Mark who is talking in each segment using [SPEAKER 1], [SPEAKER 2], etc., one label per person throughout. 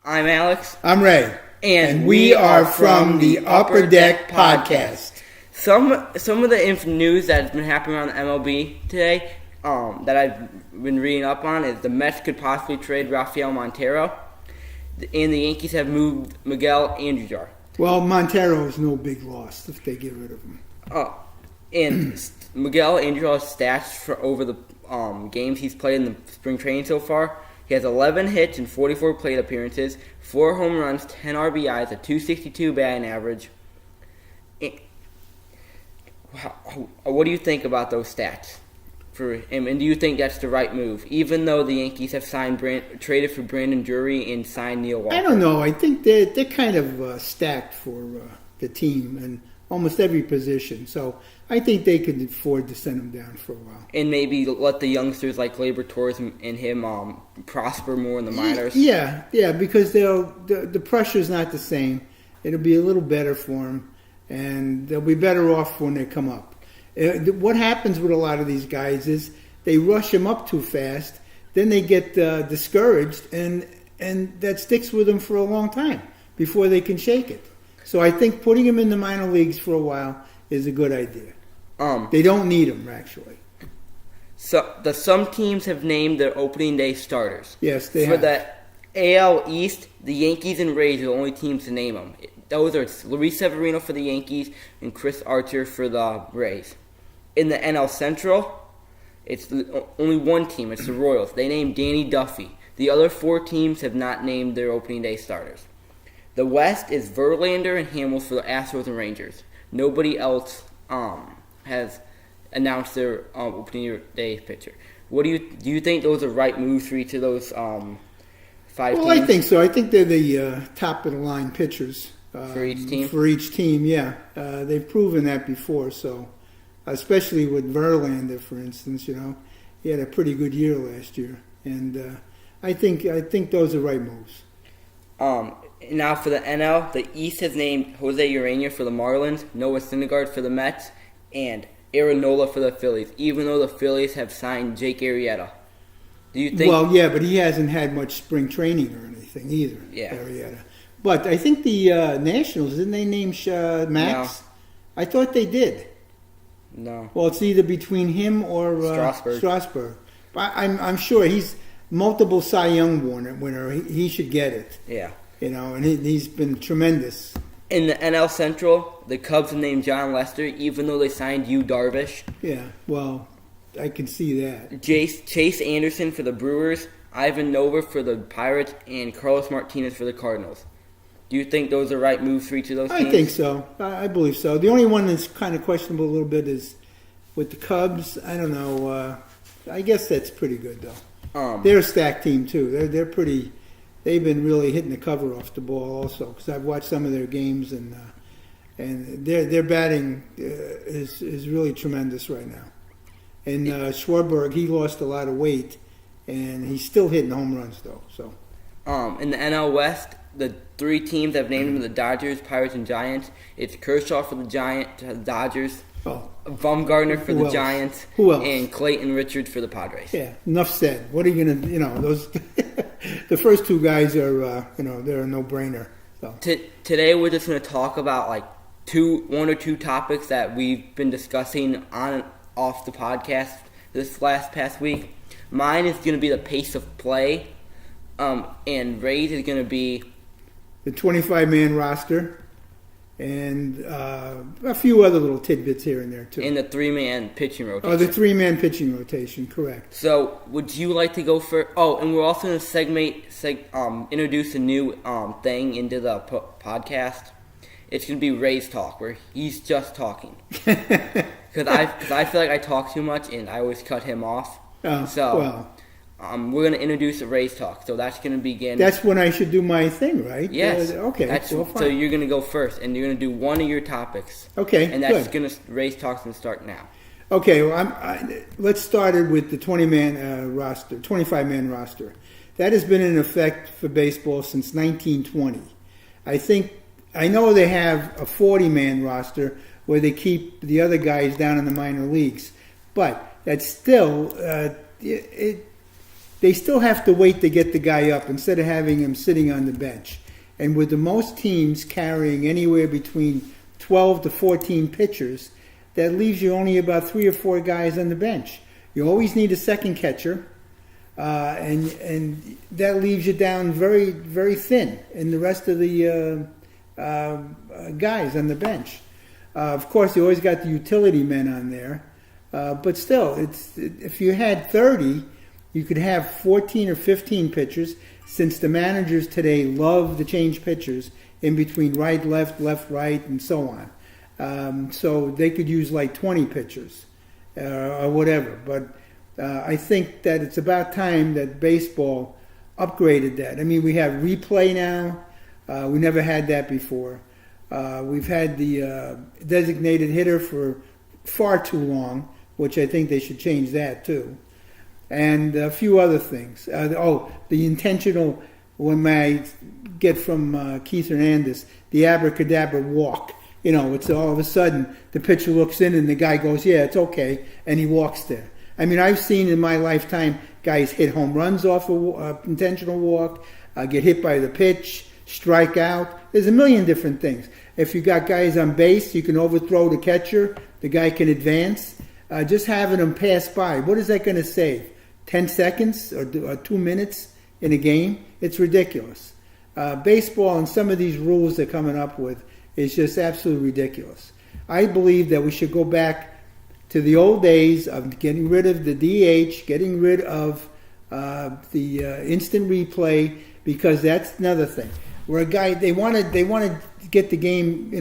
[SPEAKER 1] I'm Alex.
[SPEAKER 2] I'm Ray.
[SPEAKER 1] And
[SPEAKER 2] we are from the Upper Deck Podcast.
[SPEAKER 1] Some of the news that's been happening around the MLB today that I've been reading up on is the Mets could possibly trade Rafael Montero, and the Yankees have moved Miguel Andujar.
[SPEAKER 2] Well, Montero is no big loss if they get rid of him.
[SPEAKER 1] And Miguel Andujar's stats for over the games he's played in the spring training so far. He has 11 hits and 44 plate appearances, 4 home runs, 10 RBIs, a .262 batting average. What do you think about those stats for him? And do you think that's the right move, even though the Yankees have traded for Brandon Drury and signed Neil Walker?
[SPEAKER 2] I don't know. I think they're kind of stacked for the team in almost every position. So I think they could afford to send him down for a while.
[SPEAKER 1] And maybe let the youngsters like Gleyber Torres and him prosper more in the minors.
[SPEAKER 2] Yeah, because the pressure's not the same. It'll be a little better for them, and they'll be better off when they come up. What happens with a lot of these guys is they rush them up too fast, then they get discouraged, and that sticks with them for a long time before they can shake it. So I think putting them in the minor leagues for a while is a good idea. They don't need them, actually.
[SPEAKER 1] So some teams have named their opening day starters.
[SPEAKER 2] Yes, they
[SPEAKER 1] have. For the AL East, the Yankees and Rays are the only teams to name them. Those are Luis Severino for the Yankees and Chris Archer for the Rays. In the NL Central, it's only one team. It's the Royals. They named Danny Duffy. The other 4 teams have not named their opening day starters. The West is Verlander and Hamels for the Astros and Rangers. Nobody else has announced their opening day pitcher. What do you think those are right moves for each of those 5 teams?
[SPEAKER 2] Well, I think so. I think they're the top of the line pitchers
[SPEAKER 1] for each team.
[SPEAKER 2] For each team, yeah, they've proven that before. So, especially with Verlander, for instance, he had a pretty good year last year, and I think those are right moves.
[SPEAKER 1] Now for the NL, the East has named Jose Urena for the Marlins, Noah Syndergaard for the Mets, and Aaron Nola for the Phillies, even though the Phillies have signed Jake Arrieta. Do you think?
[SPEAKER 2] Well, yeah, but he hasn't had much spring training or anything either, Arrieta. But I think the Nationals, didn't they name Max?
[SPEAKER 1] No.
[SPEAKER 2] I thought they did.
[SPEAKER 1] No.
[SPEAKER 2] Well, it's either between him or Strasburg. But I'm sure he's multiple Cy Young winner. He should get it.
[SPEAKER 1] Yeah.
[SPEAKER 2] And he's been tremendous.
[SPEAKER 1] In the NL Central, the Cubs have named John Lester, even though they signed Yu Darvish.
[SPEAKER 2] Yeah, well, I can see that.
[SPEAKER 1] Chase Anderson for the Brewers, Ivan Nova for the Pirates, and Carlos Martinez for the Cardinals. Do you think those are right moves for each of those teams?
[SPEAKER 2] I think so. I believe so. The only one that's kind of questionable a little bit is with the Cubs. I don't know. I guess that's pretty good, though. They're a stacked team, too. They're pretty... They've been really hitting the cover off the ball also, because I've watched some of their games, and their batting is really tremendous right now. And Schwarber, he lost a lot of weight, and he's still hitting home runs though. So,
[SPEAKER 1] in the NL West, the 3 teams I've named them the Dodgers, Pirates, and Giants. It's Kershaw for the Dodgers. Bumgarner for the Giants.
[SPEAKER 2] Who else?
[SPEAKER 1] And Clayton Richards for the Padres.
[SPEAKER 2] Yeah, enough said. What are you going to, those, the first 2 guys are, they're a no-brainer. So.
[SPEAKER 1] Today we're just going to talk about like 1 or 2 topics that we've been discussing on and off the podcast this past week. Mine is going to be the pace of play, and Ray's is going to be
[SPEAKER 2] the 25-man roster. And a few other little tidbits here and there, too.
[SPEAKER 1] And the 3-man pitching rotation.
[SPEAKER 2] Oh, the 3-man pitching rotation, correct.
[SPEAKER 1] So, would you like to go for... Oh, and we're also going to introduce a new thing into the podcast. It's going to be Ray's Talk, where he's just talking. Because I feel like I talk too much, and I always cut him off. We're going to introduce a Rays Talk, so that's going to begin.
[SPEAKER 2] That's when I should do my thing, right?
[SPEAKER 1] Yes.
[SPEAKER 2] Okay.
[SPEAKER 1] So you're going to go first, and you're going to do one of your topics.
[SPEAKER 2] Okay.
[SPEAKER 1] And that's going to Rays Talk's going to start now.
[SPEAKER 2] Okay. Well, let's start it with the 20-man roster, 25-man roster. That has been in effect for baseball since 1920. I know they have a 40-man roster where they keep the other guys down in the minor leagues, but that's still they still have to wait to get the guy up instead of having him sitting on the bench. And with the most teams carrying anywhere between 12 to 14 pitchers, that leaves you only about 3 or 4 guys on the bench. You always need a second catcher, and that leaves you down very, very thin in the rest of the guys on the bench. Of course, you always got the utility men on there, but still, if you had 30, you could have 14 or 15 pitchers, since the managers today love to change pitchers in between right, left, right, and so on. So they could use like 20 pitchers or whatever. But I think that it's about time that baseball upgraded that. I mean, we have replay now. We never had that before. We've had the designated hitter for far too long, which I think they should change that too. And a few other things. The intentional, when I get from Keith Hernandez, the abracadabra walk. You know, it's all of a sudden the pitcher looks in and the guy goes, yeah, it's okay, and he walks there. I mean, I've seen in my lifetime guys hit home runs off an intentional walk, get hit by the pitch, strike out. There's a million different things. If you got guys on base, you can overthrow the catcher. The guy can advance. Just having them pass by, what is that going to save? 10 seconds or 2 minutes in a game? It's ridiculous. Baseball and some of these rules they're coming up with is just absolutely ridiculous. I believe that we should go back to the old days of getting rid of the DH, getting rid of the instant replay, because that's another thing. Where a guy, they want to get the game,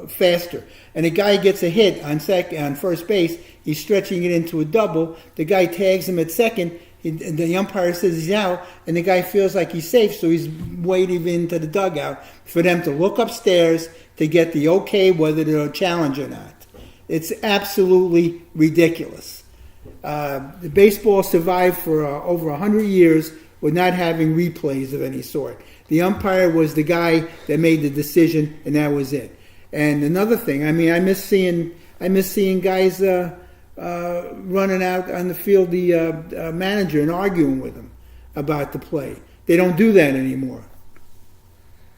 [SPEAKER 2] faster, and a guy gets a hit on first base. He's stretching it into a double. The guy tags him at second. And the umpire says he's out, and the guy feels like he's safe, so he's waiting into the dugout for them to look upstairs to get the okay whether they're a challenge or not. It's absolutely ridiculous. The baseball survived for over 100 years with not having replays of any sort. The umpire was the guy that made the decision, and that was it. And another thing, I mean, I miss seeing guys running out on the field, the manager, and arguing with him about the play. They don't do that anymore.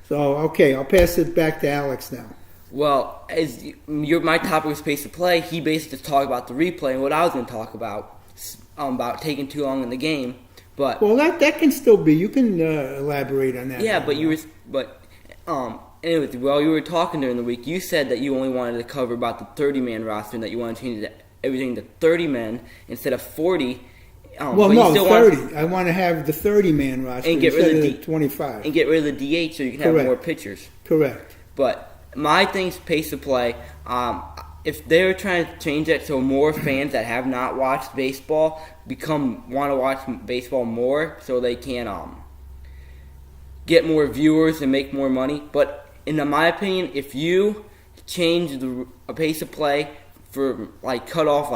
[SPEAKER 2] So, okay, I'll pass it back to Alex now.
[SPEAKER 1] Well, my topic was pace of play. He basically just talked about the replay and what I was going to talk about taking too long in the game. But
[SPEAKER 2] that can still be. You can elaborate on that.
[SPEAKER 1] Yeah, anyways, while you were talking during the week, you said that you only wanted to cover about the 30-man roster and that you wanted to change everything to 30 men instead of 40.
[SPEAKER 2] 30. I want to have the 30-man roster
[SPEAKER 1] and get rid of
[SPEAKER 2] the 25.
[SPEAKER 1] And get rid of the DH so you can have more pitchers.
[SPEAKER 2] Correct.
[SPEAKER 1] But my thing's pace of play. If they're trying to change that so more fans that have not watched baseball want to watch baseball more so they can get more viewers and make more money. But in my opinion, if you change the pace of play for cut off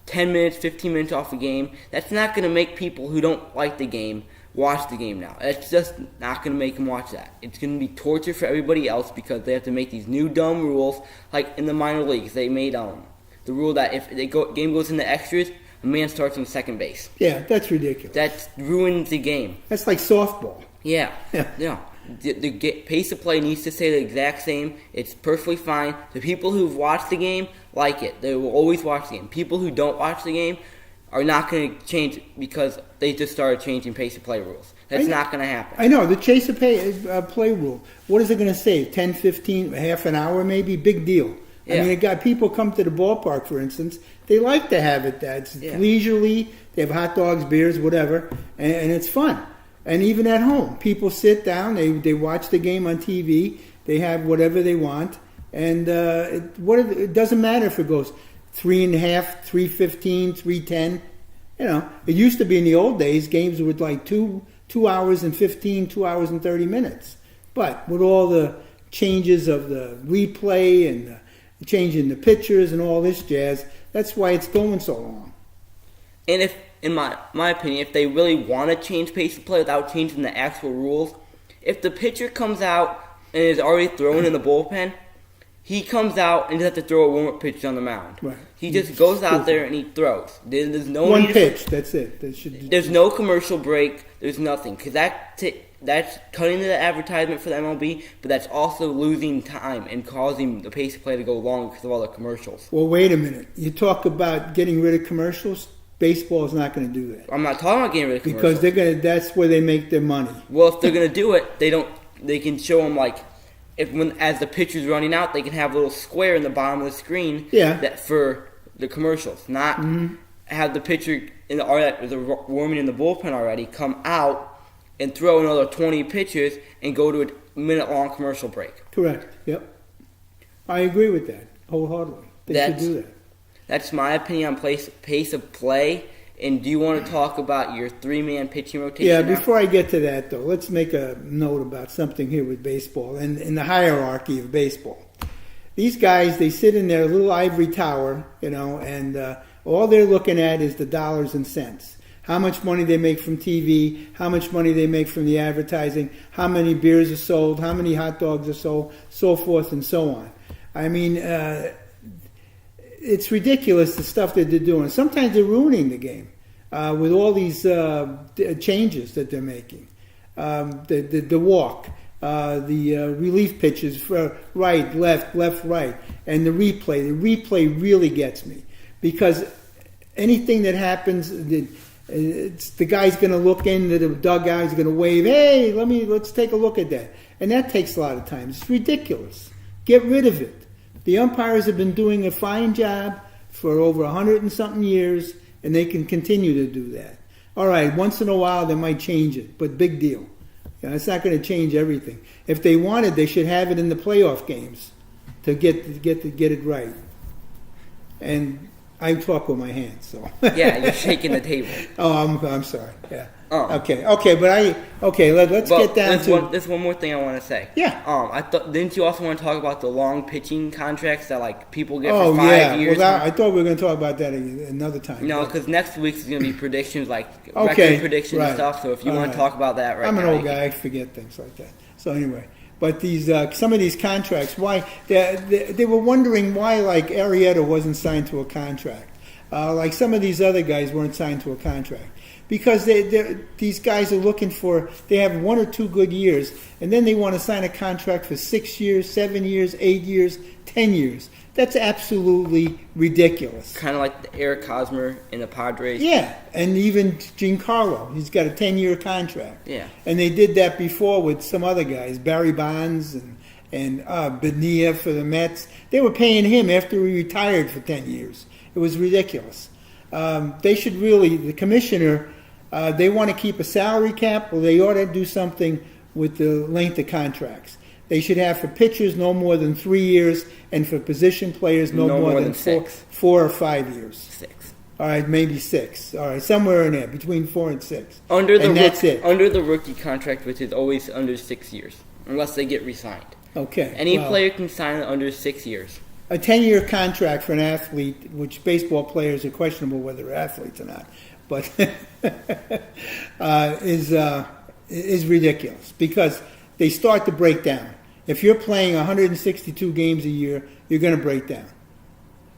[SPEAKER 1] 10 minutes, 15 minutes off a game, that's not going to make people who don't like the game watch the game now. It's just not going to make them watch that. It's going to be torture for everybody else because they have to make these new dumb rules. Like in the minor leagues, they made the rule that if the game goes into extras, a man starts on second base.
[SPEAKER 2] Yeah, that's ridiculous.
[SPEAKER 1] That ruins the game.
[SPEAKER 2] That's like softball.
[SPEAKER 1] Yeah. The pace of play needs to stay the exact same. It's perfectly fine. The people who've watched the game like it. They will always watch the game. People who don't watch the game are not going to change because they just started changing pace of play rules. That's not going to happen.
[SPEAKER 2] I know. The chase of play rule, what is it going to save? 10, 15, half an hour maybe? Big deal. Yeah. I mean, people come to the ballpark, for instance. They like to have it. It's leisurely. They have hot dogs, beers, whatever, and it's fun. And even at home, people sit down. They watch the game on TV. They have whatever they want. And it doesn't matter if it goes 3.5, 3:15, 3:10. It used to be in the old days, games were like 2 hours and 15, 2 hours and 30 minutes. But with all the changes of the replay and the changing the pitchers and all this jazz, that's why it's going so long.
[SPEAKER 1] And if, in my opinion, if they really want to change pace of play without changing the actual rules, if the pitcher comes out and is already thrown in the bullpen, He comes out and doesn't have to throw a warm-up pitch on the mound.
[SPEAKER 2] Right.
[SPEAKER 1] He just goes out there and he throws. There's no
[SPEAKER 2] one pitch. That's it.
[SPEAKER 1] There's no commercial break. There's nothing because that's cutting the advertisement for the MLB, but that's also losing time and causing the pace of play to go long because of all the commercials.
[SPEAKER 2] Well, wait a minute. You talk about getting rid of commercials. Baseball is not going to do that.
[SPEAKER 1] I'm not talking about getting rid of commercials
[SPEAKER 2] because that's where they make their money.
[SPEAKER 1] Well, if they're going to do it, they can show them like. As the pitcher's running out, they can have a little square in the bottom of the screen for the commercials. Not have the pitcher warming in the bullpen already come out and throw another 20 pitches and go to a minute-long commercial break.
[SPEAKER 2] Correct. Yep. I agree with that wholeheartedly. They should do that.
[SPEAKER 1] That's my opinion on pace of play. And do you want to talk about your three-man pitching rotation?
[SPEAKER 2] Yeah, before I get to that, though, let's make a note about something here with baseball and in the hierarchy of baseball. These guys, they sit in their little ivory tower, and all they're looking at is the dollars and cents. How much money they make from TV, how much money they make from the advertising, how many beers are sold, how many hot dogs are sold, so forth and so on. I mean, it's ridiculous the stuff that they're doing. Sometimes they're ruining the game with all these changes that they're making. The walk, the relief pitches for right, left, right, and the replay. The replay really gets me because anything that happens, the guy's going to look into the dugout, he's going to wave, hey, let's take a look at that. And that takes a lot of time. It's ridiculous. Get rid of it. The umpires have been doing a fine job for over 100 and something years, and they can continue to do that. All right, once in a while they might change it, but big deal. It's not going to change everything. If they wanted, they should have it in the playoff games to get it right. And I talk with my hands, so.
[SPEAKER 1] Yeah, you're shaking the table.
[SPEAKER 2] Oh, I'm sorry. Yeah. Let's get down to.
[SPEAKER 1] There's one more thing I want to say.
[SPEAKER 2] Yeah.
[SPEAKER 1] Didn't you also want to talk about the long pitching contracts that people get for 5 years?
[SPEAKER 2] Well, I thought we were going to talk about that another time.
[SPEAKER 1] No, because next week is going to be predictions, record predictions and stuff. So if you want to talk about that right now,
[SPEAKER 2] I'm an old guy. I forget things like that. So anyway. But these some of these contracts, why they were wondering why Arrieta wasn't signed to a contract, some of these other guys weren't signed to a contract, because these guys are looking for, they have 1 or 2 good years, and then they want to sign a contract for 6 years, 7 years, 8 years, 10 years. That's absolutely ridiculous.
[SPEAKER 1] Kind of like the Eric Hosmer in the Padres.
[SPEAKER 2] Yeah, and even Giancarlo. He's got a 10-year contract.
[SPEAKER 1] Yeah.
[SPEAKER 2] And they did that before with some other guys, Barry Bonds and Bonilla for the Mets. They were paying him after he retired for 10 years. It was ridiculous. They should really, the commissioner, they want to keep a salary cap, or they ought to do something with the length of contracts. They should have for pitchers no more than 3 years, and for position players no more than 4 or 5 years.
[SPEAKER 1] 6.
[SPEAKER 2] All right, maybe 6. All right, somewhere in there, between 4 and 6.
[SPEAKER 1] That's it. Under the rookie contract, which is always under 6 years, unless they get re-signed.
[SPEAKER 2] Okay.
[SPEAKER 1] Any player can sign it under 6 years.
[SPEAKER 2] A 10-year contract for an athlete, which baseball players are questionable whether they're athletes or not, but is ridiculous, because they start to break down. If you're playing 162 games a year, you're going to break down.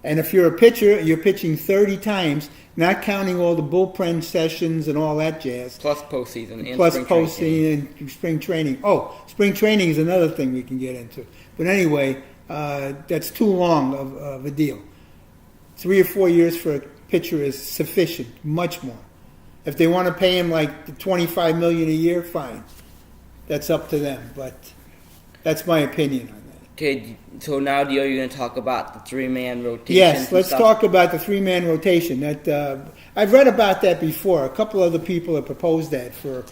[SPEAKER 2] And if you're a pitcher, you're pitching 30 times, not counting all the bullpen sessions and all that jazz.
[SPEAKER 1] Plus postseason
[SPEAKER 2] and spring training. Oh, spring training is another thing we can get into. But anyway, that's too long of a deal. 3 or 4 years for a pitcher is sufficient, much more. If they want to pay him $25 million a year, fine. That's up to them, but that's my opinion on that.
[SPEAKER 1] Okay, so now you're going to talk about the 3-man rotation.
[SPEAKER 2] Yes, let's talk about the 3-man rotation. That I've read about that before. A couple other people have proposed that for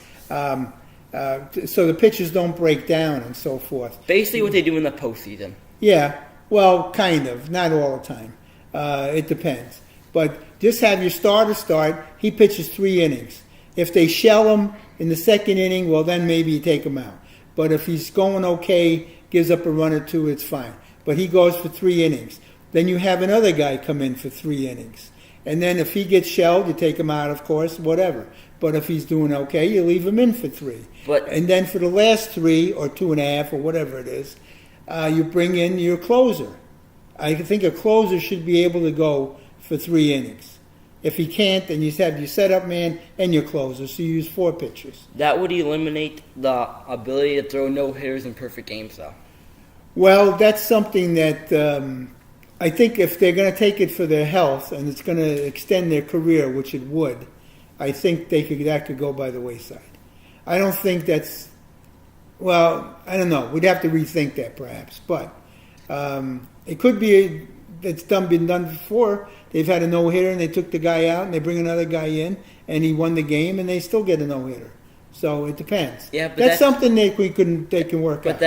[SPEAKER 2] so the pitchers don't break down and so forth.
[SPEAKER 1] Basically, what they do in the postseason.
[SPEAKER 2] Yeah, well, kind of, not all the time. It depends, but just have your starter start. He pitches 3 innings. If they shell him in the second inning, well, then maybe you take him out. But if he's going okay, gives up a run or 2, it's fine. But he goes for 3 innings. Then you have another guy come in for 3 innings. And then if he gets shelled, you take him out, of course, whatever. But if he's doing okay, you leave him in for 3. And then for the last 3 or 2.5 or whatever it is, you bring in your closer. I think a closer should be able to go for 3 innings. If he can't, then you have your setup man and your closer, so you use 4 pitchers.
[SPEAKER 1] That would eliminate the ability to throw no-hitters in perfect games, though.
[SPEAKER 2] Well, that's something that I think if they're going to take it for their health and it's going to extend their career, which it would, I think that could go by the wayside. I don't think that's, well, I don't know. We'd have to rethink that perhaps. But it could be it's been done before. They've had a no-hitter and they took the guy out and they bring another guy in and he won the game and they still get a no-hitter. So it depends.
[SPEAKER 1] Yeah, but
[SPEAKER 2] that's something they can work out.
[SPEAKER 1] But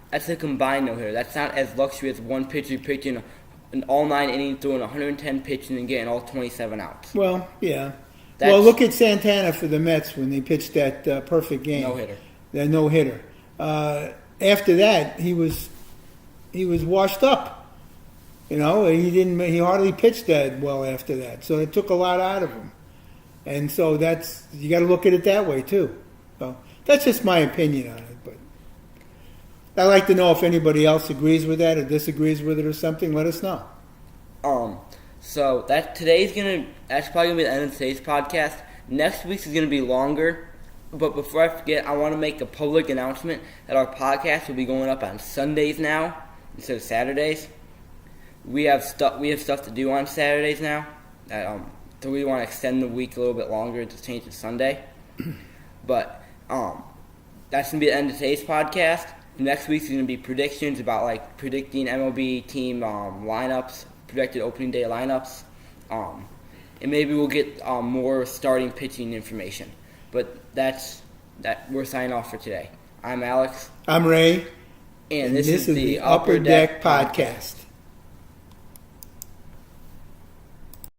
[SPEAKER 1] that's a combined no-hitter. That's not as luxury as one pitcher pitching an all 9 innings, throwing 110 pitches and getting all 27 outs.
[SPEAKER 2] Well, yeah. Well, look at Santana for the Mets when they pitched that perfect game.
[SPEAKER 1] No-hitter.
[SPEAKER 2] That no-hitter. After that, he was washed up. You know, he hardly pitched that well after that. So it took a lot out of him. And so you got to look at it that way too. So that's just my opinion on it. But I'd like to know if anybody else agrees with that or disagrees with it or something. Let us know.
[SPEAKER 1] So that's probably gonna be the end of today's podcast. Next week's is gonna be longer. But before I forget, I want to make a public announcement that our podcast will be going up on Sundays now instead of Saturdays. We have stuff to do on Saturdays now. So we want to extend the week a little bit longer to change to Sunday. But that's gonna be the end of today's podcast. Next week's going to be predictions about predicting MLB team lineups, projected opening day lineups, and maybe we'll get more starting pitching information. But we're signing off for today. I'm Alex.
[SPEAKER 2] I'm Ray.
[SPEAKER 1] And this is the Upper Deck Podcast.